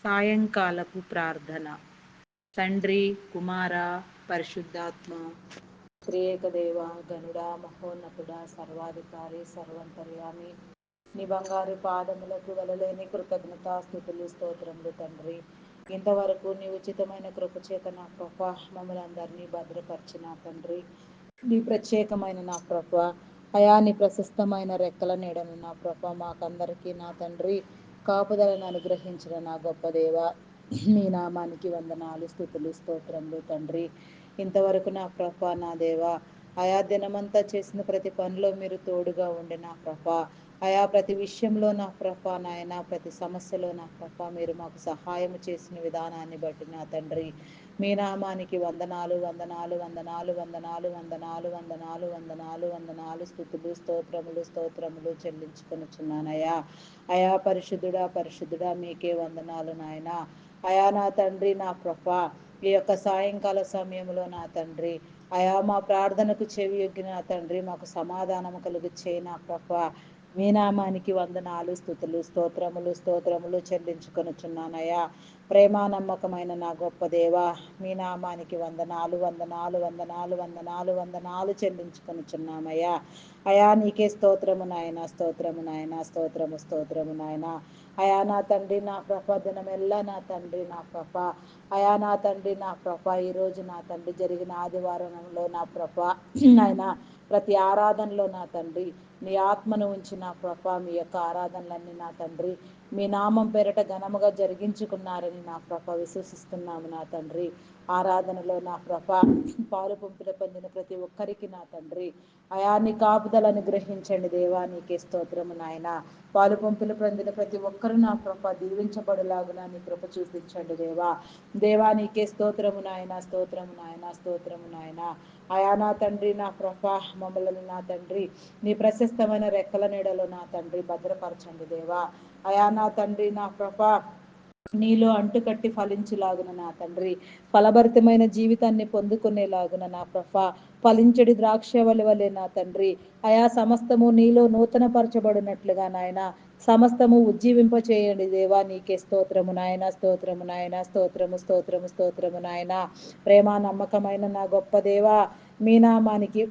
సాయంకాలపు ప్రార్థన. తండ్రి, కుమార, పరిశుద్ధాత్మ, త్రియేక దేవ, గనుడా, మహోన్నతుడా, సర్వాధికారి, సర్వంతర్యామి, నీ బంగారు పాదములకు వెలలేని కృతజ్ఞతా స్థుతులు స్తోత్రములు తండ్రి. ఇంతవరకు నీ ఉచితమైన కృపచేత నా ప్రభ మమ్మల్ని అందరినీ భద్రపరిచిన తండ్రి, నీ ప్రత్యేకమైన నా ప్రభ అయా నీ ప్రశస్తమైన రెక్కల నీడను నా ప్రభ మాకందరికీ నా తండ్రి కాపుదలను అనుగ్రహించిన నా గొప్ప దేవ, మీ నామానికి వందనాలు, స్థుతులు, స్తోత్రములు తండ్రి. ఇంతవరకు నా ప్రభ నా దేవ ఆయా దినమంతా చేసిన ప్రతి పనిలో మీరు తోడుగా ఉండి నా ప్రభ ఆయా ప్రతి విషయంలో నా ప్రభ నాయన ప్రతి సమస్యలో నా ప్రభ మీరు మాకు సహాయం చేసిన విధానాన్ని బట్టి నా తండ్రి మీ నామానికి వందనాలు, వందనాలు, వందనాలు, వందనాలు, వందనాలు, వందనాలు, వందనాలు, వందనాలు, స్థుతులు, స్తోత్రములు, స్తోత్రములు చెల్లించుకొనుచున్నానయ్యా. అయా పరిశుద్ధుడా, పరిశుద్ధుడా, మీకే వందనాలు నాయన. అయా నా తండ్రి నా ప్రభ ఈ యొక్క సాయంకాల సమయంలో నా తండ్రి అయా మా ప్రార్థనకు చెవి యొగ్గిన నా తండ్రి మాకు సమాధానము కలుగు చేయి నా ప్రభ. మీ నామానికి వందనాలు, స్థుతులు, స్తోత్రములు, స్తోత్రములు చెల్లించుకొనుచున్నానయ్యా. ప్రేమ నమ్మకమైన నా గొప్ప దేవ, మీ నామానికి వందనాలు, వందనాలు, వందనాలు, వందనాలు, వందనాలు చెల్లించుకొనుచున్నామయ్యా. అయా నీకే స్తోత్రము నాయన, స్తోత్రము నాయన, స్తోత్రము, స్తోత్రము నాయన. అయా నా తండ్రి నా ప్రభ దినమెల్లా నా తండ్రి నా ప్రభ అయా నా తండ్రి నా ప్రభ ఈరోజు నా తండ్రి జరిగిన ఆదివారంలో నా ప్రభ నాయన ప్రతి ఆరాధనలో నా తండ్రి నీ ఆత్మను ఉంచి నా ప్రభ మీ యొక్క ఆరాధనలన్నీ నా తండ్రి మీ నామం పేరట ఘనముగా జరిగించుకున్నారని నా ప్రభ విశ్వసిస్తున్నాము నా తండ్రి. ఆరాధనలో నా ప్రభ పాలు పంపులు పొందిన ప్రతి ఒక్కరికి నా తండ్రి అయా నీ కాపుదలను గ్రహించండి దేవా, నీకే స్తోత్రము నాయన. పాలు పంపులు పొందిన ప్రతి ఒక్కరు నా ప్రభ దీవించబడులాగున నీ కృప చూపించండి దేవా. దేవా నీకే స్తోత్రము నాయన, స్తోత్రము నాయన, స్తోత్రము నాయన. అయా నా తండ్రి నా ప్రభ మమ్మల్ని నా తండ్రి నీ ప్రశస్తమైన రెక్కల నీడలో నా తండ్రి భద్రపరచండి దేవా. అయా నా తండ్రి నా ప్రభ నీలో అంటుకట్టి ఫలించులాగున నా తండ్రి ఫలభరితమైన జీవితాన్ని పొందుకునేలాగున నా ప్రభ ఫలించడి ద్రాక్షవల్లి వలె నా తండ్రి అయా సమస్తము నీలో నూతన పరచబడినట్లుగా నాయన సమస్తము ఉజ్జీవింప చేయండి దేవా, నీకే స్తోత్రము నాయన, స్తోత్రము నాయన, స్తోత్రము, స్తోత్రము, స్తోత్రము నాయన. ప్రేమ నమ్మకమైన నా గొప్ప దేవా, మీ నామానికి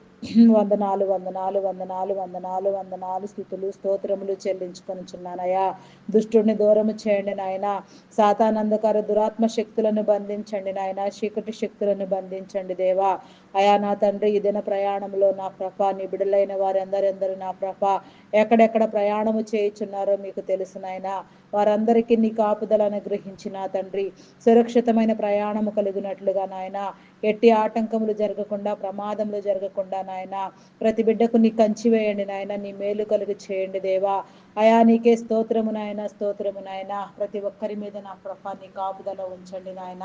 వందనాలు, వందనాలు, వందనాలు, వందనాలు, వందనాలు, స్థుతులు, స్తోత్రములు చెల్లించుకొనుచున్నానయ్యా. దుష్టుడిని దూరము చేయండి నాయన. సాతానందకార దురాత్మ శక్తులను బంధించండి నాయన, చీకటి శక్తులను బంధించండి దేవా. అయా నా తండ్రి ఈ దిన ప్రయాణంలో నా ప్రభ నీ బిడ్డలైన వారందరెందరూ నా ప్రభ ఎక్కడెక్కడ ప్రయాణము చేయుచున్నారో మీకు తెలుసు నాయన. వారందరికీ నీ కాపుదలను గ్రహించి నా తండ్రి సురక్షితమైన ప్రయాణము కలుగునట్లుగా నాయన ఎట్టి ఆటంకములు జరగకుండా ప్రమాదములు జరగకుండా నాయన ప్రతి బిడ్డకు నీ కంచి వేయండి నాయన, నీ మేలు కలుగు చేయండి దేవా. అయా నీకే స్తోత్రము నాయన, స్తోత్రము నాయన. ప్రతి ఒక్కరి మీద నా ప్రభ నీ కాపుదల ఉంచండి నాయన.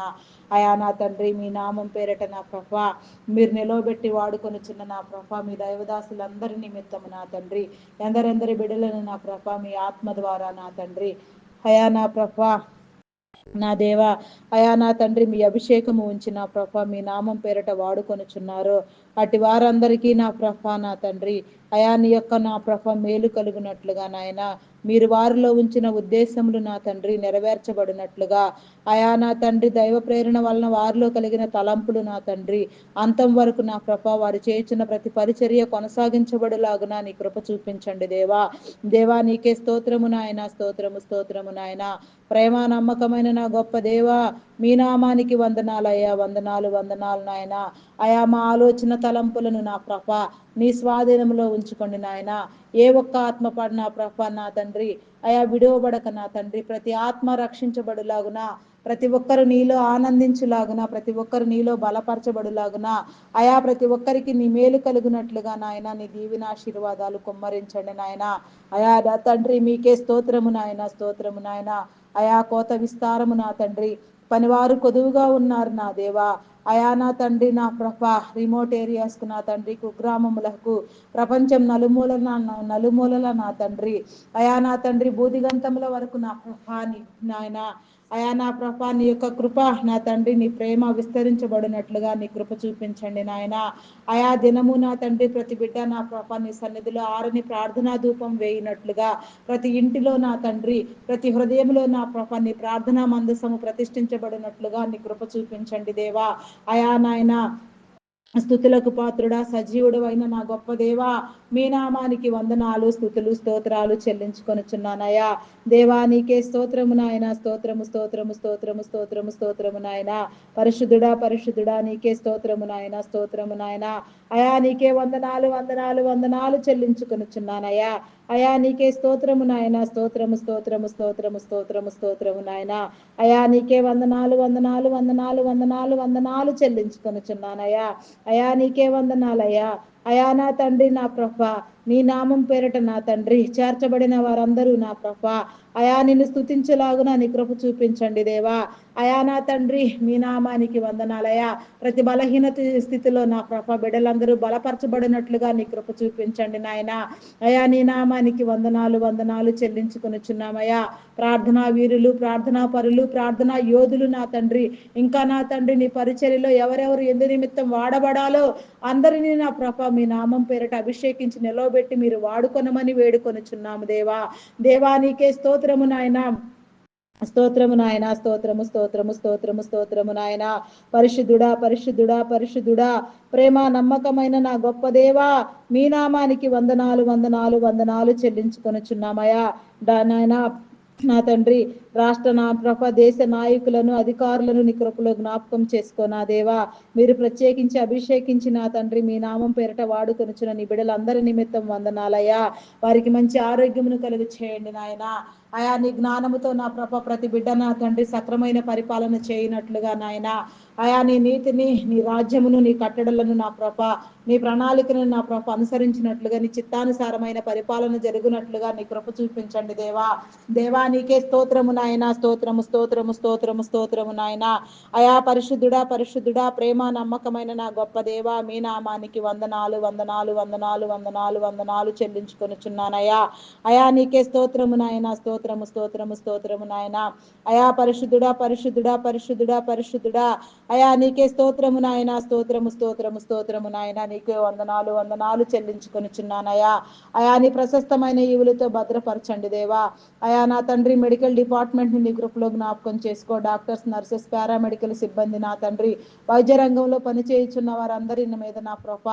అయా నా తండ్రి మీ నామం పేరట నా ప్రభ మీరు నిలవబెట్టి వాడుకొని చిన్న నా ప్రభ మీ దైవదాసులందరి నిమిత్తము నా తండ్రి ఎందరెందరి బిడ్డలను నా ప్రభ మీ ఆత్మ ద్వారా నా తండ్రి అయా నా ప్రభ నా దేవా అయా నా తండ్రి మీ అభిషేకము ఉంచి నా ప్రభ మీ నామం పేరట వాడుకొనుచున్నారు. అటు వారందరికీ నా ప్రభ నా తండ్రి అయా నీ యొక్క నా ప్రభ మేలు కలుగునట్లుగా నాయన మీరు వారిలో ఉంచిన ఉద్దేశములు నా తండ్రి నెరవేర్చబడినట్లుగా అయా నా తండ్రి దైవ ప్రేరణ వలన వారిలో కలిగిన తలంపులు నా తండ్రి అంతం వరకు నా ప్రభ వారు చేయుచున్న ప్రతి పరిచర్య కొనసాగించబడులాగున నీ కృప చూపించండి దేవా. దేవా నీకే స్తోత్రము నాయన, స్తోత్రము, స్తోత్రము నాయన. ప్రేమ నమ్మకమైన నా గొప్ప దేవా, మీ నామానికి వందనాలయ్యా, వందనాలు, వందనాలు నాయన. అయా మా ఆలోచన తలంపులను నా ప్రభ నీ స్వాధీనంలో ఉంచుకోండి నాయన. ఏ ఒక్క ఆత్మ పడినా ప్రభ నా తండ్రి అయా విడువబడక నా తండ్రి ప్రతి ఆత్మ రక్షించబడులాగున ప్రతి ఒక్కరు నీలో ఆనందించులాగున ప్రతి ఒక్కరు నీలో బలపరచబడులాగున అయా ప్రతి ఒక్కరికి నీ మేలు కలుగునట్లుగా నాయన నీ దీవెనాశీర్వాదాలు కుమ్మరించండి నాయన. అయా నా తండ్రి మీకే స్తోత్రము నాయన, స్తోత్రము నాయన. అయా కోత విస్తారము నా తండ్రి పనివారు కొదువుగా ఉన్నారు నా దేవా. అయా నా తండ్రి నా ప్రభ రిమోట్ ఏరియాస్కు నా తండ్రి కుగ్రామములకు ప్రపంచం నలుమూలల నా తండ్రి అయా నా తండ్రి బూదిగంతముల వరకు నా ప్రభ నాయన అయా నా ప్రభా నీ యొక్క కృప నా తండ్రి నీ ప్రేమ విస్తరించబడినట్లుగా నీ కృప చూపించండి నాయన. అయా దినము నా తండ్రి ప్రతి బిడ్డ నా ప్రభా నీ సన్నిధిలో ఆరని ప్రార్థనా ధూపం వేయినట్లుగా ప్రతి ఇంటిలో నా తండ్రి ప్రతి హృదయంలో నా ప్రభా నీ ప్రార్థనా మందసము ప్రతిష్ఠించబడినట్లుగా నీ కృప చూపించండి దేవా. అయా నాయన స్తుతులకు పాత్రుడా సజీవుడు అయిన నా గొప్ప దేవా మీ నామానికి వందనాలు స్తుతులు స్తోత్రాలు చెల్లించుకొనుచున్నానయ్యా. దేవా నీకే స్తోత్రము నాయన, స్తోత్రము స్తోత్రము స్తోత్రము స్తోత్రము స్తోత్రము నాయన. పరిశుద్ధుడా పరిశుద్ధుడా నీకే స్తోత్రము నాయన, స్తోత్రము నాయన. అయా నీకే వందనాలు వందనాలు వందనాలు చెల్లించుకొనుచున్నానయ్యా. అయా నీకే స్తోత్రము నాయన, స్తోత్రము స్తోత్రము స్తోత్రము స్తోత్రము స్తోత్రము నాయన. అయా నీకే వందనాలు వందనాలు వందనాలు వందనాలు వందనాలు చెల్లించుకొనుచున్నానయ్యా. అయా నీకే వందనాలయ్యా. అయా నా తండ్రి నా ప్రభ నీ నామం పేరట నా తండ్రి చేర్చబడిన వారందరూ నా ప్రభ అయా నిన్ను స్తుతించలాగున నీ కృప చూపించండి దేవా. అయా నా తండ్రి మీ నామానికి వందనాలయ్యా. ప్రతి బలహీనత స్థితిలో నా ప్రభ బిడ్డలందరూ బలపరచబడినట్లుగా నీ కృప చూపించండి నాయన. అయా నీ నామానికి వందనాలు వందనాలు చెల్లించుకొనుచున్నామయ్యా. ప్రార్థనా వీరులు, ప్రార్థనా పరులు, ప్రార్థనా యోధులు నా తండ్రి ఇంకా నా తండ్రి నీ పరిచర్యలో ఎవరెవరు ఎందు నిమిత్తం వాడబడాలో అందరినీ నా ప్రభ మీ నామం పేరట అభిషేకించి నిలవబెట్టి మీరు వాడుకొనమని వేడుకొనుచున్నాము దేవా. దేవానికే స్తోత్రము నాయన, స్తోత్రము నాయన, స్తోత్రము స్తోత్రము స్తోత్రము స్తోత్రము నాయన. పరిశుద్ధుడా పరిశుద్ధుడా పరిశుద్ధుడా ప్రేమ నమ్మకమైన నా గొప్ప దేవా మీ నామానికి వందనాలు వందనాలు వందనాలు చెల్లించుకొనుచున్నామయ్యా. నాయన నా తండ్రి రాష్ట్ర నా ప్రభ దేశ నాయకులను అధికారులను నీ కృపలో జ్ఞాపకం చేసుకో నా దేవా. మీరు ప్రత్యేకించి అభిషేకించి నా తండ్రి మీ నామం పేరట వాడుకొనుచున్న నీ బిడ్డలందరి నిమిత్తం వందనాలయ్యా. వారికి మంచి ఆరోగ్యమును కలుగు చేయండి నాయన. అయా నీ జ్ఞానముతో నా ప్రభ ప్రతి బిడ్డ నా తండ్రి సక్రమైన పరిపాలన చేయనట్లుగా నాయన. అయా నీ నీతిని నీ రాజ్యమును నీ కట్టడలను నా ప్రభ నీ ప్రణాళికను నా ప్రభ అనుసరించినట్లుగా నీ చిత్తానుసారమైన పరిపాలన జరుగునట్లుగా నీ కృప చూపించండి దేవా. దేవా నీకే స్తోత్రము నాయన, స్తోత్రము స్తోత్రము స్తోత్రము స్తోత్రము నాయన. అయా పరిశుద్ధుడా పరిశుద్ధుడా ప్రేమ నమ్మకమైన నా గొప్ప దేవా మీ నామానికి వందనాలు వందనాలు వందనాలు వందనాలు వందనాలు చెల్లించుకొనుచున్నానయ్యా. అయా నీకే స్తోత్రము నాయన, స్తోత్రము స్తోత్రము స్తోత్రము నాయన. అయా పరిశుద్ధుడా పరిశుద్ధుడా పరిశుద్ధుడా పరిశుద్ధుడా అయా నీకే స్తోత్రము నాయన, స్తోత్రము స్తోత్రము స్తోత్రము నాయన. నీకే వందనాలు వందనాలు చెల్లించుకొనుచున్నానయ్యా. అయా నీ ప్రశస్తమైన ఈవులతో భద్రపరచండి దేవా. అయా నా తండ్రి మెడికల్ డిపార్ట్మెంట్ ని గ్రూప్లో జ్ఞాపకం చేసుకో. డాక్టర్స్, నర్సెస్, పారామెడికల్ సిబ్బంది నా తండ్రి వైద్య రంగంలో పనిచేయుచున్న వారందరి మీద నా ప్రభ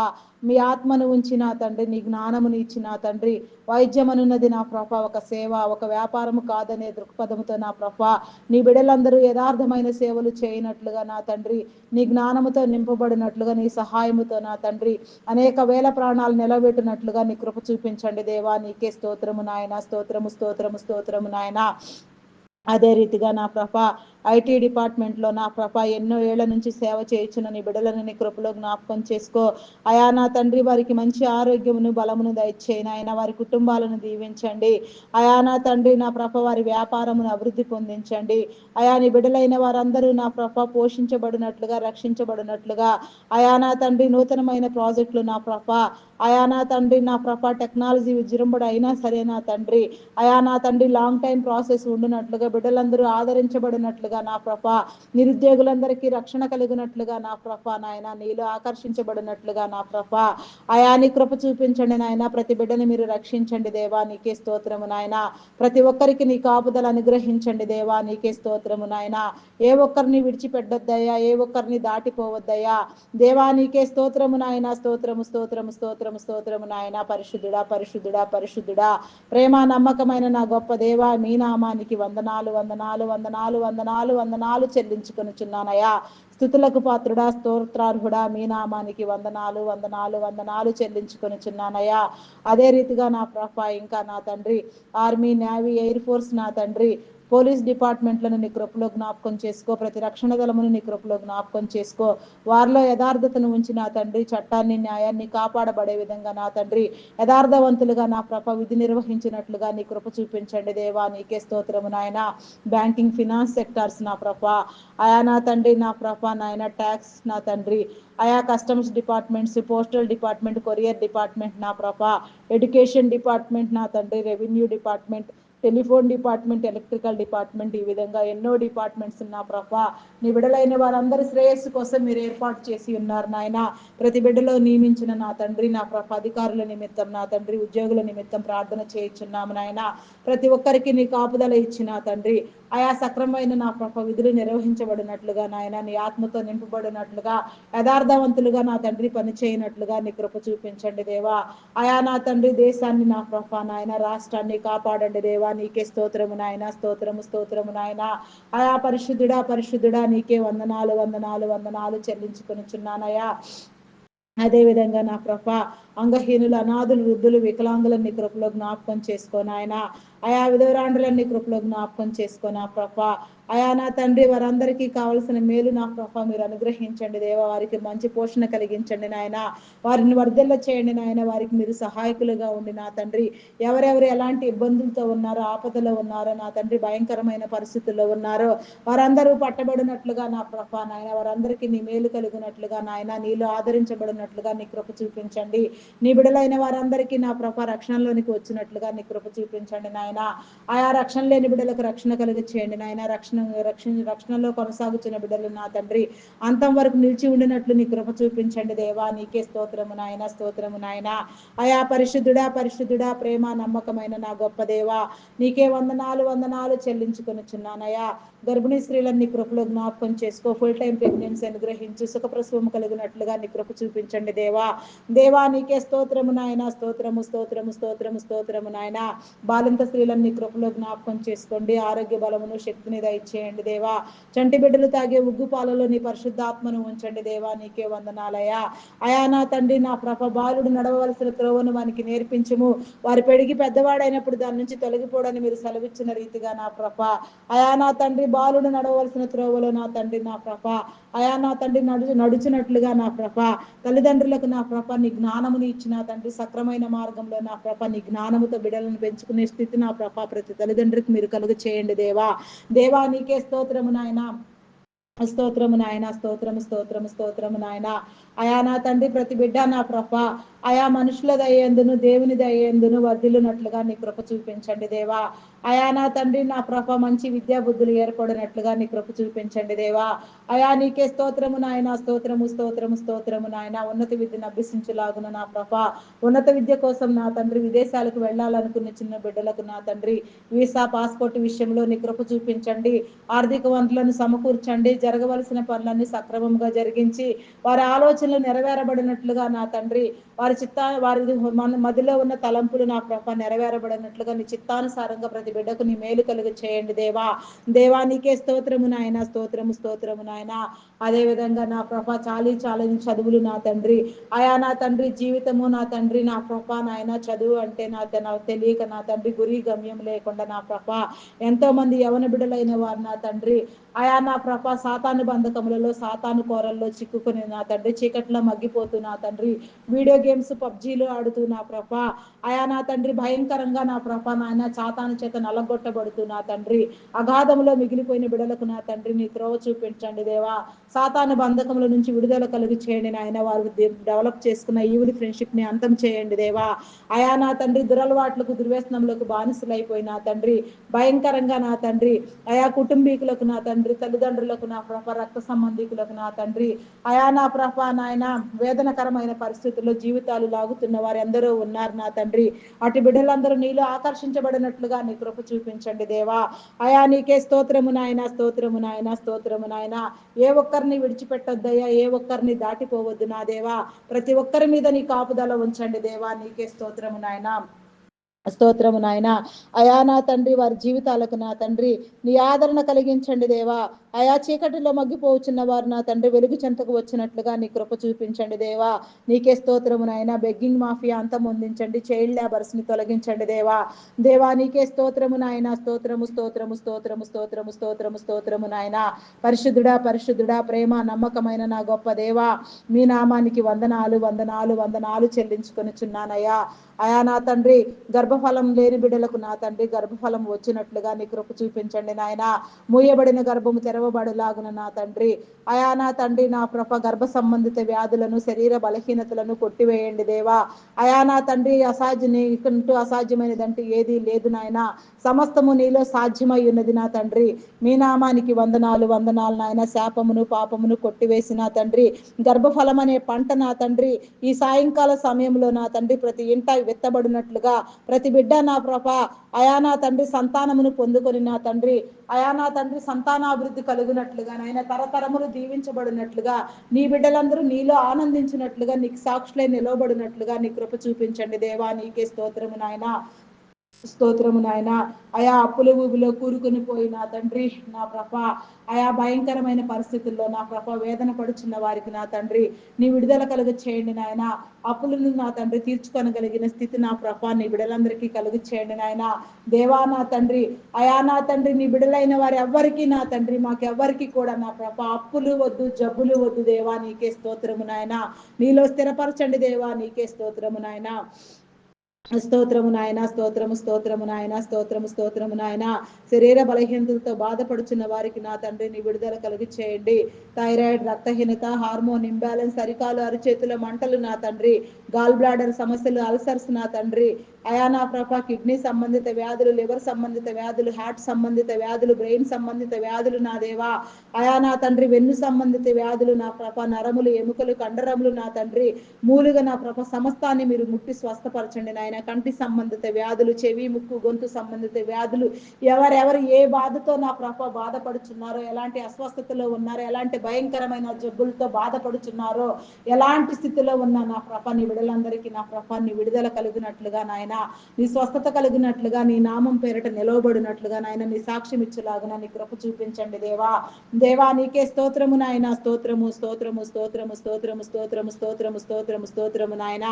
మీ ఆత్మను ఉంచి నా తండ్రి నీ జ్ఞానమును ఇచ్చి నా తండ్రి వైద్యం అనున్నది నా ప్రభ ఒక సేవ ఒక వ్యాపారము కాదనే దృక్పథముతో నా ప్రభ నీ బిడ్డలందరూ యథార్థమైన సేవలు చేయనట్లుగా నా తండ్రి నీ జ్ఞానముతో నింపబడినట్లుగా నీ సహాయముతో నా తండ్రి అనేక వేల ప్రాణాలు నిలబెట్టినట్లుగా నీ కృప చూపించండి దేవా. నీకే స్తోత్రము నాయన, స్తోత్రము స్తోత్రము స్తోత్రము నాయన. అదే రీతిగా నా ప్రభ ఐటీ డిపార్ట్మెంట్లో నా ప్రభ ఎన్నో ఏళ్ల నుంచి సేవ చేయించిన నీ బిడ్డలను నీ కృపలో జ్ఞాపకం చేసుకో. అయా నా తండ్రి వారికి మంచి ఆరోగ్యమును బలమును దయచేయను ఆయన. వారి కుటుంబాలను దీవించండి. అయా నా తండ్రి నా ప్రభ వారి వ్యాపారమును అభివృద్ధి పొందించండి. అయా నీ బిడ్డలైన వారందరూ నా ప్రభ పోషించబడినట్లుగా రక్షించబడినట్లుగా అయా నా తండ్రి నూతనమైన ప్రాజెక్టులు నా ప్రభ అయా నా తండ్రి నా ప్రభ టెక్నాలజీ విజృంభణ అయినా సరే నా తండ్రి అయా నా తండ్రి లాంగ్ టైం ప్రాసెస్ ఉండినట్లుగా బిడ్డలందరూ ఆదరించబడినట్లుగా నా ప్రభ నిరుద్యోగులందరికీ రక్షణ కలిగినట్లుగా నా ప్రభ నాయన నీలో ఆకర్షించబడినట్లుగా నా ప్రభ అయా నీ కృప చూపించండి నాయన. ప్రతి బిడ్డని మీరు రక్షించండి దేవా. నీకే స్తోత్రము నాయన. ప్రతి ఒక్కరికి నీ కాపుదల అనుగ్రహించండి దేవా. నీకే స్తోత్రము నాయన. ఏ ఒక్కరిని విడిచిపెట్టొద్దయ్యా, ఏ ఒక్కరిని దాటిపోవద్దయ్యా దేవా. నీకే స్తోత్రము నాయన, స్తోత్రము స్తోత్రము స్తోత్రము స్తోత్రము నాయన. పరిశుద్ధుడా పరిశుద్ధుడా పరిశుద్ధుడా ప్రేమ నమ్మకమైన నా గొప్ప దేవా మీ నామానికి వందనాలు వందనాలు వందనాలు వందనాలు వందనాలు చెల్లించుకొనుచున్నానయ్యా. స్తుతులకు పాత్రుడా స్తోత్రార్హుడా మీ నామానికి వందనాలు వందనాలు వందనాలు చెల్లించుకొనుచున్నానయ్యా. అదే రీతిగా నా ప్రభ ఇంకా నా తండ్రి ఆర్మీ, నేవీ, ఎయిర్ ఫోర్స్ నా తండ్రి పోలీస్ డిపార్ట్మెంట్లను నీ కృపలో జ్ఞాపకం చేసుకో. ప్రతి రక్షణ దళమును నీ కృపలో జ్ఞాపకం చేసుకో. వారిలో యథార్థతను ఉంచి నా తండ్రి చట్టాన్ని న్యాయాన్ని కాపాడబడే విధంగా నా తండ్రి యథార్థవంతులుగా నా ప్రభ విధి నిర్వహించినట్లుగా నీ కృప చూపించండి దేవా. నీకే స్తోత్రము నాయన. బ్యాంకింగ్, ఫినాన్స్ సెక్టార్స్ నా ప్రభ అయా నా తండ్రి నా ప్రభ నాయన ట్యాక్స్ నా తండ్రి అయా customs departments, postal department, courier department నా ప్రభ ఎడ్యుకేషన్ డిపార్ట్మెంట్ నా తండ్రి revenue department telephone department, electrical department, ఈ విధంగా ఎన్నో డిపార్ట్మెంట్స్ ఉన్న ప్రభా, నీ బిడ్డలైన వారందరి శ్రేయస్సు కోసం మీరు ఏర్పాటు చేసి ఉన్నారు నాయన. ప్రతి బిడ్డలో నియమించిన నా తండ్రి, నా ప్రభ అధికారుల నిమిత్తం, నా తండ్రి ఉద్యోగుల నిమిత్తం ప్రార్థన చేయించున్నాము నాయన. ప్రతి ఒక్కరికి నీ కాపుదల ఇచ్చిన తండ్రి, ఆయా సక్రమైన నా ప్రభ విధులు నిర్వహించబడినట్లుగా నాయన, నీ ఆత్మతో నింపబడినట్లుగా, యథార్థవంతులుగా నా తండ్రి పని చేయనట్లుగా నీ కృప చూపించండి దేవా. ఆయా నా తండ్రి దేశాన్ని నా ప్రభ నాయన, రాష్ట్రాన్ని కాపాడండి దేవా. నీకే స్తోత్రము నాయన, స్తోత్రము స్తోత్రము నాయన. ఆయా పరిశుద్ధుడా పరిశుద్ధుడా నీకే వందనాలు వందనాలు వందనాలు చెల్లించుకొనిచున్నానయ్యా. అదే విధంగా నా ప్రభ అంగహీనులు, అనాథులు, వృద్ధులు, వికలాంగులన్నీ కృపలో జ్ఞాపకం చేసుకోను ఆయన. ఆయా విధవరాండ్రులన్నీ కృపలో జ్ఞాపకం చేసుకో నా ప్రభ. ఆయా నా తండ్రి వారందరికీ కావలసిన మేలు నా ప్రభ మీరు అనుగ్రహించండి దేవా. వారికి మంచి పోషణ కలిగించండి నాయన. వారిని వర్ధిల్ల చేయండి నాయన. వారికి మీరు సహాయకులుగా ఉండి నా తండ్రి, ఎవరెవరు ఎలాంటి ఇబ్బందులతో ఉన్నారో, ఆపదలో ఉన్నారో నా తండ్రి, భయంకరమైన పరిస్థితుల్లో ఉన్నారో వారందరూ పట్టబడినట్లుగా నా ప్రభ నాయన, వారందరికీ నీ మేలు కలిగినట్లుగా నాయన, నీలో ఆదరించబడినట్లుగా నీ కృప చూపించండి. నీ బిడలైన వారందరికీ నా ప్రభ రక్షణలోనికి వచ్చినట్లుగా నీ కృప చూపించండి నాయన. ఆయా రక్షణ లేని బిడ్డలకు రక్షణ కలిగి చేయండి నాయన. రక్షణలో కొనసాగుతున్న బిడ్డలు నా తండ్రి అంతం వరకు నిలిచి ఉండినట్లు నీ కృప చూపించండి దేవా. నీకే స్తోత్రము నాయన, స్తోత్రము నాయన. ఆయా పరిశుద్ధుడా పరిశుద్ధుడా, ప్రేమ నమ్మకమైన నా గొప్ప దేవా, నీకే వందనాలు వందనాలు చెల్లించుకొనిచున్నానయ్యా. గర్భిణీ స్త్రీలన్నీ కృపలో జ్ఞాపకం చేసుకో. ఫుల్ టైం ప్రెగ్నెన్సీ అనుగ్రహించు. సుఖప్రసవం కలిగినట్లుగా నీ కృప చూపించండి దేవా. దేవా నీకే స్తోత్రము నాయన, స్తోత్రము స్తోత్రము స్తోత్రము స్తోత్రము నాయన. బాలింత స్త్రీలన్నీ కృపలో జ్ఞాపకం చేసుకోండి. ఆరోగ్య బలమును శక్తిని దయచేయండి దేవా. చంటి బిడ్డలు తాగే ఉగ్గు పాలలో నీ పరిశుద్ధాత్మను ఉంచండి దేవా. నీకే వందనాలయ్యా. అయా నా తండ్రి నా ప్రభ బాలుడు నడవవలసిన త్రోవను వానికి నేర్పించుము. వారు పెరిగి పెద్దవాడైనప్పుడు దాని నుంచి తొలగిపోవడానికి మీరు సెలవిచ్చిన రీతిగా నా ప్రభ, అయా నా తండ్రి బాలుడు నడవలసిన త్రోవలో నా తండ్రి నా ప్రభ, అయా నా తండ్రి నడుచునట్లుగా నా ప్రభ, తల్లిదండ్రులకు నా ప్రభ నీ జ్ఞానముని ఇచ్చిన తండ్రి, సక్రమైన మార్గంలో నా ప్రభ నీ జ్ఞానముతో బిడ్డలను పెంచుకునే స్థితి నా ప్రభ ప్రతి తల్లిదండ్రికి మీరు కలుగ చేయండి దేవా. దేవా నీకే స్తోత్రము నాయన, స్తోత్రము నాయన, స్తోత్రము స్తోత్రము స్తోత్రము నాయన. అయా నా తండ్రి ప్రతి బిడ్డ నా ప్రభ ఆయా మనుషుల దయ్యందును దేవుని దయ్యందును వర్ధిల్లునట్లుగా నీ కృప చూపించండి దేవా. అయా నా తండ్రి నా ప్రభ మంచి విద్యా బుద్ధులు ఏర్పడినట్లుగా నీ కృప చూపించండి దేవా. అయా నీకే స్తోత్రము నాయన, స్తోత్రము స్తోత్రము స్తోత్రము నాయన. ఉన్నత విద్యను అభ్యసించులాగున నా ప్రభ, ఉన్నత విద్య కోసం నా తండ్రి విదేశాలకు వెళ్ళాలనుకున్న చిన్న బిడ్డలకు నా తండ్రి వీసా పాస్పోర్ట్ విషయంలో నీ కృప చూపించండి. ఆర్థిక వనరులను సమకూర్చండి. జరగవలసిన పనులన్నీ సక్రమంగా జరిగించి వారి ఆలోచనలు నెరవేరబడినట్లుగా నా తండ్రి, వారి మదిలో ఉన్న తలంపులు నా ప్రభ నెరవేరబడినట్లుగా నీ చిత్తానుసారంగా ప్రతి బిడ్డకు నీ మేలు కలుగు చేయండి దేవా. దేవా నీకే స్తోత్రము నాయన, స్తోత్రము స్తోత్రము నాయన. అదే విధంగా నా ప్రభ చాలీ చదువులు నా తండ్రి, ఆయా నా తండ్రి జీవితము నా తండ్రి నా ప్రభ నాయన, చదువు అంటే నాకు తెలియక నా తండ్రి గురి గమ్యం లేకుండా నా ప్రభ ఎంతో మంది యవన బిడ్డలైన వారు నా తండ్రి ఆయా నా ప్రభ సాతాను బంధకములలో, సాతాను కోరల్లో చిక్కుకుని నా తండ్రి చీకట్లో మగ్గిపోతూ నా తండ్రి వీడియో గేమ్స్ పబ్జీలు ఆడుతూ నా ప్రభ ఆయా నా తండ్రి భయంకరంగా నా ప్రభ నాయన సాతాను చేత నలగొట్టబడుతూ నా తండ్రి అగాధంలో మిగిలిపోయిన బిడలకు నా తండ్రి నీ త్రోవ చూపించండి దేవా. సాతాను బంధకముల నుంచి విడుదల కలిగి చేయండి నాయన. వారు డెవలప్ చేసుకున్న ఈవిల్ ఫ్రెండ్షిప్ ని అంతం చేయండి దేవా. ఆయా నా తండ్రి దురలవాట్లకు, దుర్వ్యసనములకు బానిసలైపోయి నా తండ్రి భయంకరంగా నా తండ్రి ఆయా కుటుంబీకులకు నా తండ్రి, తల్లిదండ్రులకు నా ప్రభ, రక్త సంబంధికులకు నా తండ్రి అయా నా ప్రభ నాయన వేదనకరమైన పరిస్థితుల్లో జీవితాలు లాగుతున్న వారు ఎందరో ఉన్నారు నా తండ్రి. అటు బిడ్డలందరూ నీలో ఆకర్షించబడినట్లుగా నీ కృప చూపించండి దేవా. అయా నీకే స్తోత్రము నాయన, స్తోత్రము నాయన, స్తోత్రము నాయన. ఏ ఒక్కరిని విడిచిపెట్టొద్దయ్యా, ఏ ఒక్కరిని దాటిపోవద్దు నా దేవా. ప్రతి ఒక్కరి మీద నీ కాపుదల ఉంచండి దేవా. నీకే స్తోత్రము నాయన, స్తోత్రము నాయన. అయా నా తండ్రి వారి జీవితాలకు నా తండ్రి నీ ఆదరణ కలిగించండి దేవా. అయా చీకటిలో మగ్గిపోవచ్చున్న వారు నా తండ్రి వెలుగు చెంతకు వచ్చినట్లుగా నీ కృప చూపించండి దేవా. నీకే స్తోత్రము నాయన. బెగ్గింగ్ మాఫియా అంతమొందించండి. చైల్డ్ లేబర్స్ ని తొలగించండి దేవా. దేవా నీకే స్తోత్రము నాయన, స్తోత్రము స్తోత్రము స్తోత్రము స్తోత్రము స్తోత్రము స్తోత్రము నాయన. పరిశుద్ధుడా పరిశుద్ధుడా, ప్రేమ నమ్మకమైన నా గొప్ప దేవా, మీ నామానికి వందనాలు వందనాలు వందనాలు చెల్లించుకొనిచున్నానయ్యా. అయా నా తండ్రి గర్భఫలం లేని బిడ్డలకు నా తండ్రి గర్భఫలం వచ్చినట్లుగా నీ కృప చూపించండి నాయన. మూయబడిన గర్భము తెరవ తెరవబడులాగున నా తండ్రి. అయా నా తండ్రి నా ప్రభ గర్భ సంబంధిత వ్యాధులను, శరీర బలహీనతలను కొట్టివేయండి దేవా. అయా నా తండ్రి నీకంటూ అసాధ్యమైనదంటూ ఏదీ లేదు నాయన. సమస్తము నీలో సాధ్యమై ఉన్నది నా తండ్రి. మీ నామానికి వందనాలు వందనాలు నాయన. శాపమును పాపమును కొట్టివేసి నా తండ్రి గర్భఫలం అనే పంట నా తండ్రి ఈ సాయంకాల సమయంలో నా తండ్రి ప్రతి ఇంట విత్తబడినట్లుగా ప్రతి బిడ్డ నా ప్రభ అయా నా తండ్రి సంతానమును పొందుకొని నా తండ్రి అయా నా తండ్రి సంతానాభివృద్ధి కలుగునట్లుగా నాయన తరతరములు దీవించబడినట్లుగా నీ బిడ్డలందరూ నీలో ఆనందించినట్లుగా నీకు సాక్షులై నిలవబడినట్లుగా నీ కృప చూపించండి దేవా. నీకే స్తోత్రము నాయన. స్తోత్రము నాయన. అయా అప్పుల ఊబిలో కూరుకుని పోయిన తండ్రి నా ప్రభ ఆయా భయంకరమైన పరిస్థితుల్లో నా ప్రభ వేదన పడుచున్న వారికి నా తండ్రి నీ విడుదల కలుగ చేయండి నాయన. అప్పులను నా తండ్రి తీర్చుకొనగలిగిన స్థితి నా ప్రభ నీ బిడలందరికీ కలుగు చేయండి నాయన. దేవా నా తండ్రి అయా నా తండ్రి నీ బిడలైన వారు ఎవ్వరికి నా తండ్రి మాకెవ్వరికి కూడా నా ప్రభ అప్పులు వద్దు, జబ్బులు వద్దు దేవా. నీకే స్తోత్రము నాయన. నీలో స్థిరపరచండి దేవా. నీకే స్తోత్రము నాయన. స్తోత్రము నాయన. స్తోత్రము స్తోత్రము నాయన. స్తోత్రము స్తోత్రము నాయన. శరీర బలహీనతలతో బాధపడుచున్న వారికి నా తండ్రి నీ విడుదల కలిగి చేయండి. థైరాయిడ్, రక్తహీనత, హార్మోన్ ఇంబ్యాలెన్స్, అరికాలు అరిచేతుల మంటలు నా తండ్రి, గాల్ బ్లాడర్ సమస్యలు, అల్సర్స్ నా తండ్రి అయా నా ప్రభ కిడ్నీ సంబంధిత వ్యాధులు, లివర్ సంబంధిత వ్యాధులు, హార్ట్ సంబంధిత వ్యాధులు, బ్రెయిన్ సంబంధిత వ్యాధులు నా దేవా. అయా నా తండ్రి వెన్ను సంబంధిత వ్యాధులు నా ప్రభ నరములు, ఎముకలు, కండరములు నా తండ్రి మూలుగా నా ప్రభ సమస్తాన్ని మీరు ముట్టి స్వస్థపరచండి నాయన. కంటి సంబంధిత వ్యాధులు, చెవి ముక్కు గొంతు సంబంధిత వ్యాధులు ఎవరెవరు ఏ బాధతో నా ప్రభ బాధపడుచున్నారో, ఎలాంటి అస్వస్థతలో ఉన్నారో, ఎలాంటి భయంకరమైన జబ్బులతో బాధపడుచున్నారో, ఎలాంటి స్థితిలో ఉన్న నా ప్రభ నీ విడుదలందరికీ నా ప్రభ నీ విడుదల కలిగినట్లుగా నాయన, నీ స్వస్థత కలిగినట్లుగా, నీ నామం పేరిట నిలవబడినట్లుగా నాయన నీ సాక్ష్యం ఇచ్చేలాగా నీ కృప చూపించండి దేవా. దేవా నీకే స్తోత్రము నాయన. స్తోత్రము స్తోత్రము స్తోత్రము స్తోత్రము స్తోత్రము స్తోత్రము స్తోత్రము స్తోత్రము నాయన.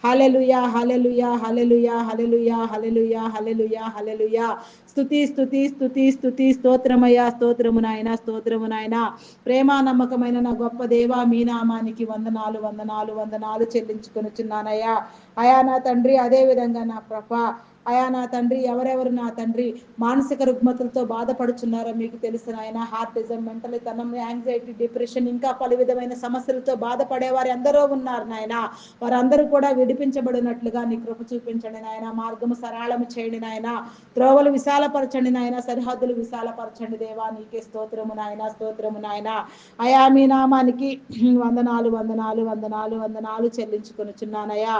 హల్లెలూయా హల్లెలూయా హల్లెలూయా హల్లెలూయా హల్లెలూయా హల్లెలూయా హల్లెలూయా. స్తుతి స్తుతి స్తుతి స్తుతి స్తోత్రమయ్యా. స్తోత్రము నాయన. స్తోత్రము నాయన. ప్రేమ నమ్మకమైన నా గొప్ప దేవా మీ నామానికి వందనాలు వందనాలు వందనాలు చెల్లించుకొనుచున్నానయ్యా. అయా నా తండ్రి అదే విధంగా నా ప్రభ అయా నా తండ్రి ఎవరెవరు నా తండ్రి మానసిక రుగ్మతలతో బాధపడుచున్నారో మీకు తెలుసు నాయన. హార్టిజం, మెంటల్ తనం, యాంగ్జైటీ, డిప్రెషన్ ఇంకా పలు విధమైన సమస్యలతో బాధపడే వారు ఎందరో ఉన్నారు నాయన. వారందరూ కూడా విడిపించబడినట్లుగా నీ కృప చూపించండి నాయన. మార్గము సరళము చేయండి నాయన. త్రోవలు విశాలపరచండి నాయన. సరిహద్దులు విశాలపరచండి దేవా. నీకే స్తోత్రము నాయన. స్తోత్రము నాయన. అయా మీ నామానికి వందనాలు వందనాలు వందనాలు వందనాలు చెల్లించుకొనుచున్నానయ్యా.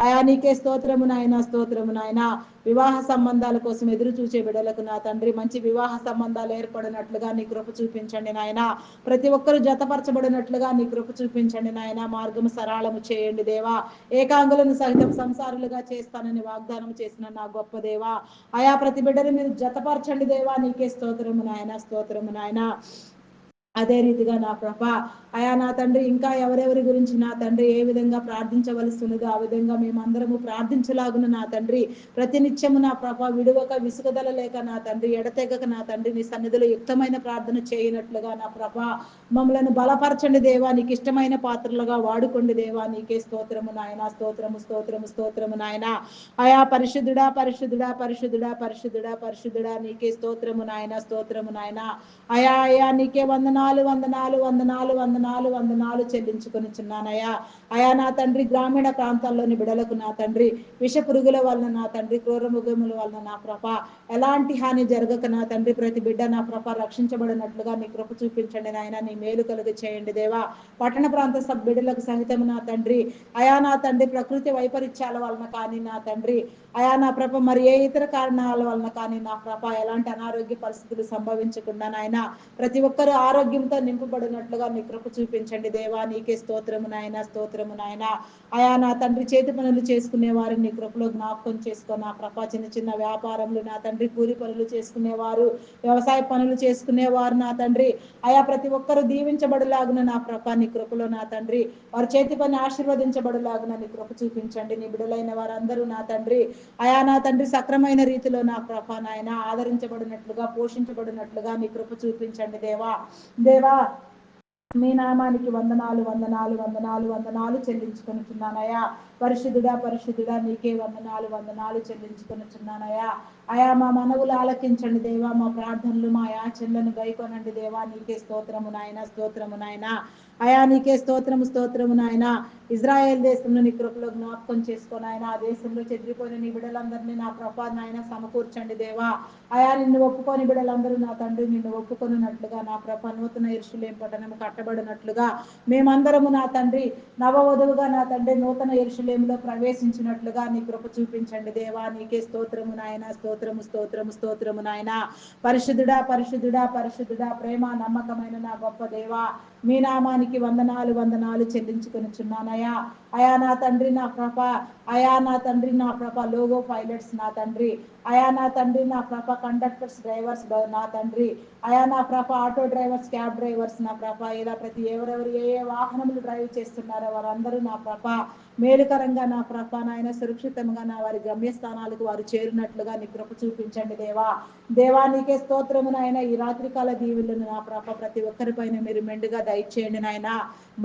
అయా నీకే స్తోత్రము నాయన. స్తోత్రము నాయన. వివాహ సంబంధాల కోసం ఎదురు చూసే బిడ్డలకు నా తండ్రి మంచి వివాహ సంబంధాలు ఏర్పడినట్లుగా నీ కృప చూపించండి నాయన. ప్రతి ఒక్కరు జతపరచబడినట్లుగా నీ కృప చూపించండి నాయన. మార్గము సరళము చేయండి దేవా. ఏకాంగులను సహితం సంసారులుగా చేస్తానని వాగ్దానం చేసిన నా గొప్ప దేవా. అయా ప్రతి బిడ్డను మీరు జతపరచండి దేవా. నీకే స్తోత్రము నాయన. స్తోత్రము నాయన. అదే రీతిగా నా ప్రభ అయా నా తండ్రి ఇంకా ఎవరెవరి గురించి నా తండ్రి ఏ విధంగా ప్రార్థించవలసి ఉన్నదో ఆ విధంగా మేమందరము ప్రార్థించలాగున నా తండ్రి ప్రతినిత్యము నా ప్రభ విడువక విసుగుదల లేక నా తండ్రి ఎడతెగక నా తండ్రి నీ సన్నిధిలో యుక్తమైన ప్రార్థన చేయనట్లుగా నా ప్రభ మమ్మలను బలపరచండి దేవా. నీకు ఇష్టమైన పాత్రలుగా వాడుకోండి దేవా. నీకే స్తోత్రము నాయన. స్తోత్రము స్తోత్రము స్తోత్రము నాయన. అయా పరిశుద్ధుడా పరిశుద్ధుడా పరిశుద్ధుడా పరిశుద్ధుడా పరిశుద్ధుడా నీకే స్తోత్రము నాయన. స్తోత్రము నాయన. అయా అయా నీకే వందనాలు వందనాలు వందనాలు వందనాలు వందనాలు చెల్లించుకొనిచున్నానయ్యా. అయా నా తండ్రి గ్రామీణ ప్రాంతాల్లోని బిడలకు నా తండ్రి విష పురుగుల వలన నా తండ్రి క్రూర మృగముల వలన నా ప్రభ ఎలాంటి హాని జరగక నా తండ్రి ప్రతి బిడ్డ నా ప్రభ రక్షించబడినట్లుగా నీ కృప చూపించండి నాయన. నీ మేలు కలుగు చేయండి దేవా. పట్టణ ప్రాంత బిడ్డలకు సహితం నా తండ్రి అయా నా తండ్రి ప్రకృతి వైపరీత్యాల వలన కానీ నా తండ్రి అయా నా ప్రభ మరి ఏ ఇతర కారణాల వలన కానీ నా ప్రభ ఎలాంటి అనారోగ్య పరిస్థితులు సంభవించకుండా నాయన ప్రతి ఒక్కరు ఆరోగ్యంతో నింపబడినట్లుగా నీ కృప చూపించండి దేవా. నీకే స్తోత్రము నాయన. స్తోత్రము నాయన. అయా నా తండ్రి చేతి పనులు చేసుకునే వారిని నీ కృపలో జ్ఞాపకం చేసుకో నా ప్రభ. చిన్న చిన్న వ్యాపారములు నా తండ్రి కూలి పనులు చేసుకునేవారు, వ్యవసాయ పనులు చేసుకునేవారు నా తండ్రి అయా ప్రతి ఒక్కరు దీవించబడలాగున నా ప్రభ నీ కృపలో నా తండ్రి వారి చేతి పని ఆశీర్వదించబడలాగున నీ కృప చూపించండి. నీ బిడలైన వారందరూ నా తండ్రి అయా నా తండ్రి సక్రమైన రీతిలో నా ప్రభ నాయన ఆదరించబడినట్లుగా పోషించబడినట్లుగా నీ కృప చూపించండి దేవా. దేవా మీ నామానికి వందనాలు వందనాలు వందనాలు వందనాలు చెల్లించుకొనుచున్నానయ్యా. పరిశుద్ధుడా పరిశుద్ధుడా నీకే వందనాలు వందనాలు చెల్లించుకొనుచున్నానయ్యా. అయా మా మనవులు ఆలకించండి దేవా, మా ప్రార్థనలు మా యాచనలను గైకొనండి దేవా. నీకే స్తోత్రము నాయన, స్తోత్రము నాయన. అయా నీకే స్తోత్రము, స్తోత్రము నాయన. ఇజ్రాయెల్ దేశంలో నీ కృపలో జ్ఞాపకం చేసుకొని ఆయన ఆ దేశంలో చెదిరిపోయిన నీ బిడ్డలందరినీ నా ప్రభా నాయన సమకూర్చండి దేవా. అయా నిన్ను ఒప్పుకొని బిడ్డలందరూ నా తండ్రి నిన్ను ఒప్పుకొనున్నట్లుగా నా ప్రభ నూతన యెరూషలేము పట్టణము కట్టబడినట్లుగా మేమందరము నా తండ్రి నవవధువుగా నా తండ్రి నూతన యెరూషలేములో ప్రవేశించినట్లుగా నీ కృప చూపించండి దేవా. నీకే స్తోత్రము నాయన, స్తోత్రము స్తోత్రము స్తోత్రము నాయన. పరిశుద్ధుడా పరిశుద్ధుడా పరిశుద్ధుడా, ప్రేమ నమ్మకమైన నా గొప్ప దేవా, మీ నామానికి వందనాలు వందనాలు చెల్లించుకొనిచున్నానయ్యా. అయా నా తండ్రి నా ప్రభ, అయా నా తండ్రి నా ప్రభ లోగో పైలట్స్ నా తండ్రి, అయా నా తండ్రి నా ప్రభ కండక్టర్స్ డ్రైవర్స్ నా తండ్రి, అయా నా ప్రభ ఆటో డ్రైవర్స్ క్యాబ్ డ్రైవర్స్ నా ప్రభ, ఇలా ప్రతి ఎవరెవరు ఏ ఏ వాహనములు డ్రైవ్ చేస్తున్నారో వారందరూ నా ప్రభ మేలుకరంగా నా ప్రభ నాయన సురక్షితంగా నా వారి గమ్యస్థానాలకు వారు చేరినట్లుగా నీ కృప చూపించండి దేవా. దేవా నీకే స్తోత్రము నాయన. ఈ రాత్రికాల దీవులను నా ప్రభ ప్రతి ఒక్కరిపైన మీరు మెండుగా దయచేయండి నాయన.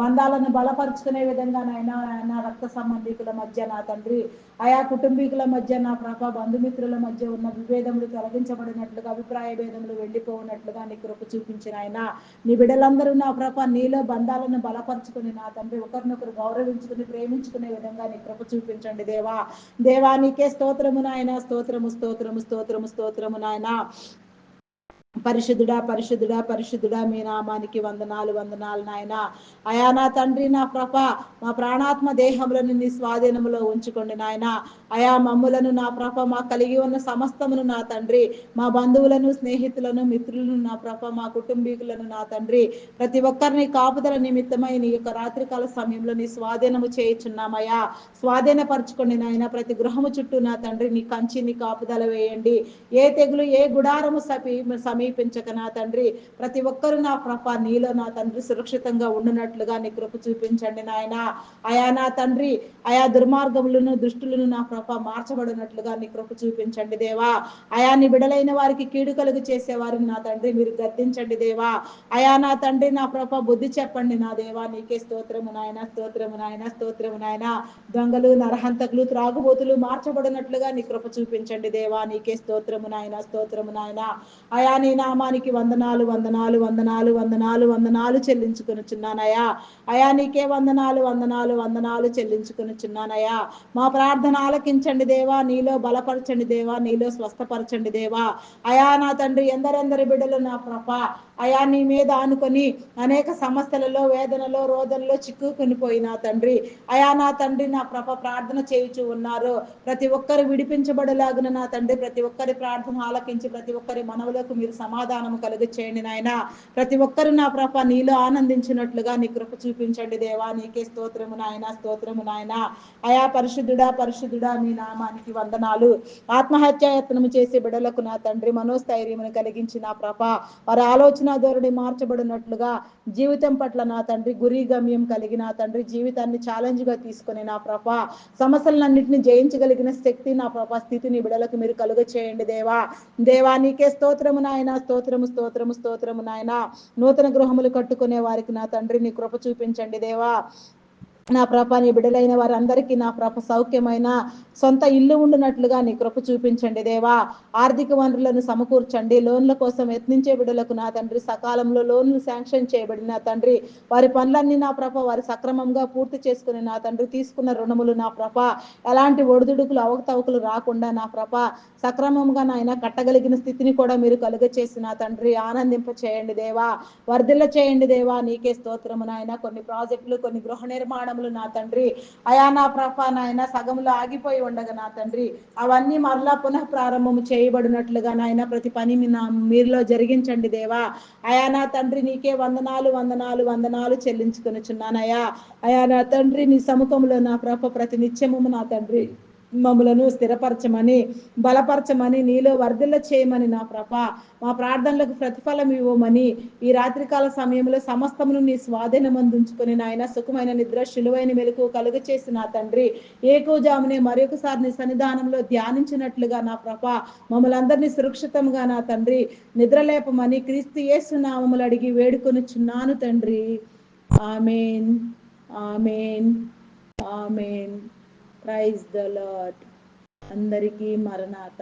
బంధాలను బలపరుచుకునే విధంగా నాయన నా రక్త సంబంధికుల మధ్య నా తండ్రి, ఆయా కుటుంబీకుల మధ్య నా ప్రభ బంధుమిత్రుల మధ్య ఉన్న విభేదములు తొలగించబడినట్లుగా, అభిప్రాయ భేదములు వెళ్ళిపోయినట్లుగా నీ కృప చూపించిన ఆయన నీ బిడ్డలందరూ నా ప్రభ నీలో బంధాలను బలపరుచుకుని నా తండ్రి ఒకరినొకరు గౌరవించుకుని ప్రేమించుకునే విధంగా నీ కృప చూపించండి దేవా. దేవా నీకే స్తోత్రము నాయన, స్తోత్రము స్తోత్రము స్తోత్రము స్తోత్రము నాయన. పరిశుద్ధుడా పరిశుద్ధుడా పరిశుద్ధుడా, మీ నామానికి వందనాలు వందనాలు నాయన. అయా నా తండ్రి నా ప్రభ మా ప్రాణాత్మ దేహములను నీ స్వాధీనములో ఉంచుకోండి నాయన. అయా మమ్ములను నా ప్రభ మా కలిగి ఉన్న సమస్తమును నా తండ్రి, మా బంధువులను స్నేహితులను మిత్రులను నా ప్రభ మా కుటుంబీకులను నా తండ్రి ప్రతి ఒక్కరిని కాపుదల నిమిత్తమై నీ యొక్క రాత్రికాల సమయంలో నీ స్వాధీనము చేయుచున్నామయ్యా. స్వాధీనపరచుకోండి నాయన. ప్రతి గృహము చుట్టూ నా తండ్రి నీ కంచి నీ కాపుదల వేయండి. ఏ తెగులు ఏ గుడారము సమీపించక నా తండ్రి ప్రతి ఒక్కరు నా ప్రభ నీలో నా తండ్రి సురక్షితంగా ఉండునట్లుగా నీ కృప చూపించండి నాయన. అయా నా తండ్రి ఆయా దుర్మార్గములను దుష్టులను నా ప్రభ మార్చబడినట్లుగా నీ కృప చూపించండి దేవా. అయా నీ బిడలైన వారికి కీడు కలుగు చేసే వారిని నా తండ్రి మీరు గద్దించండి దేవా. అయా నా తండ్రి నా ప్రభ బుద్ధి చెప్పండి నా దేవా. నీకే స్తోత్రము నాయన, స్తోత్రము నాయన, స్తోత్రము నాయన. దొంగలు నరహంతకులు త్రాగుబోతులు మార్చబడినట్లుగా నీ కృప చూపించండి దేవా. నీకే స్తోత్రము నాయన, స్తోత్రము నాయన. అయా నీ నామానికి వందనాలు వందనాలు వందనాలు వందనాలు వందనాలు చెల్లించుకొనుచున్నానయ్యా. అయా నీకే వందనాలు వందనాలు వందనాలు చెల్లించుకొనుచున్నానయ్యా. మా ప్రార్థన ఆలకించండి దేవా. నీలో బలపరచండి దేవా. నీలో స్వస్థపరచండి దేవా. అయా నా తండ్రి ఎందరెందరి బిడ్డలు నా ప్రభ అయా నీ మీద ఆనుకొని అనేక సమస్యలలో వేదనలో రోదనలో చిక్కుకుని పోయినా తండ్రి, అయా నా తండ్రి నా ప్రభ ప్రార్థన చేయుచు ఉన్నారు. ప్రతి ఒక్కరు విడిపించబడేలాగున నా తండ్రి ప్రతి ఒక్కరి ప్రార్థన ఆలకించి ప్రతి ఒక్కరి మనవులకు మీరు సమాధానం కలుగ చేయండి నాయన. ప్రతి ఒక్కరు నా ప్రభ నీలో ఆనందించినట్లుగా నీ కృప చూపించండి దేవా. నీకే స్తోత్రము నాయన, స్తోత్రము నాయన. అయా పరిశుద్ధుడా పరిశుద్ధుడా, మీ నామానికి వందనాలు. ఆత్మహత్యాయత్నము చేసే బిడలకు నా తండ్రి మనోస్థైర్యమును కలిగించి నా ప్రభ వారి ఆలోచన ధోరణి మార్చబడినట్లుగా జీవితం పట్ల నా తండ్రి గురి గమ్యం కలిగి నా తండ్రి జీవితాన్ని ఛాలెంజ్ గా తీసుకుని నా ప్రభ సమస్యలన్నింటినీ జయించగలిగిన శక్తి నా ప్రభ స్థితిని బిడలకు మీరు కలుగ చేయండి దేవా. దేవా నీకే స్తోత్రము నాయన, స్తోత్రము స్తోత్రము స్తోత్రము నాయన. నూతన గృహములు కట్టుకునే వారికి నా తండ్రి నీ కృప చూపించండి దేవా. నా ప్రభ నీ బిడలైన వారందరికీ నా ప్రభ సౌఖ్యమైన సొంత ఇల్లు ఉండునట్లుగా నీ కృప చూపించండి దేవా. ఆర్థిక వనరులను సమకూర్చండి. లోన్ల కోసం యత్నించే బిడ్డలకు నా తండ్రి సకాలంలో లోన్లు శాంక్షన్ చేయబడి నా తండ్రి వారి పనులన్నీ నా ప్రభ వారి సక్రమంగా పూర్తి చేసుకుని నా తండ్రి తీసుకున్న రుణములు నా ప్రభ ఎలాంటి ఒడిదుడుకులు అవకతవకలు రాకుండా నా ప్రభ సక్రమంగా నాయన కట్టగలిగిన స్థితిని కూడా మీరు కలుగ చేసి నా తండ్రి ఆనందింప చేయండి దేవా. వర్ధిల్ల చేయండి దేవా. నీకే స్తోత్రము నాయన. కొన్ని ప్రాజెక్టులు కొన్ని గృహ నిర్మాణములు నా తండ్రి అయా నా ప్రభ నాయన సగములో ఆగిపోయి ఉండగా నా తండ్రి అవన్నీ మరలా పునః ప్రారంభము చేయబడినట్లుగా నాయన ప్రతి పని మీరులో జరిగించండి దేవా. అయా నా తండ్రి నీకే వందనాలు వందనాలు వందనాలు చెల్లించుకొనుచున్నానయ్యా. అయా నా తండ్రి నీ సముఖంలో నా ప్రభ ప్రతి నిత్యము నా తండ్రి మమ్ములను స్థిరపరచమని బలపరచమని నీలో వర్ధిల్ల చేయమని నా ప్రభ మా ప్రార్థనలకు ప్రతిఫలం ఇవ్వమని ఈ రాత్రికాల సమయంలో సమస్తమును నీ స్వాధీనమందుంచుకొని నాయన సుఖమైన నిద్ర శిలువైన మెలకు కలుగ చేసి నా తండ్రి ఏకోజామునే మరొకసారి నీ సన్నిధానంలో ధ్యానించినట్లుగా నా ప్రభ మమ్మల్ని అందరినీ సురక్షితంగా నా తండ్రి నిద్రలేపమని క్రీస్తు యేసు నామములు అడిగి వేడుకొనుచున్నాను తండ్రి. Amen amen amen. Praise the Lord. అందరికీ మరణాత.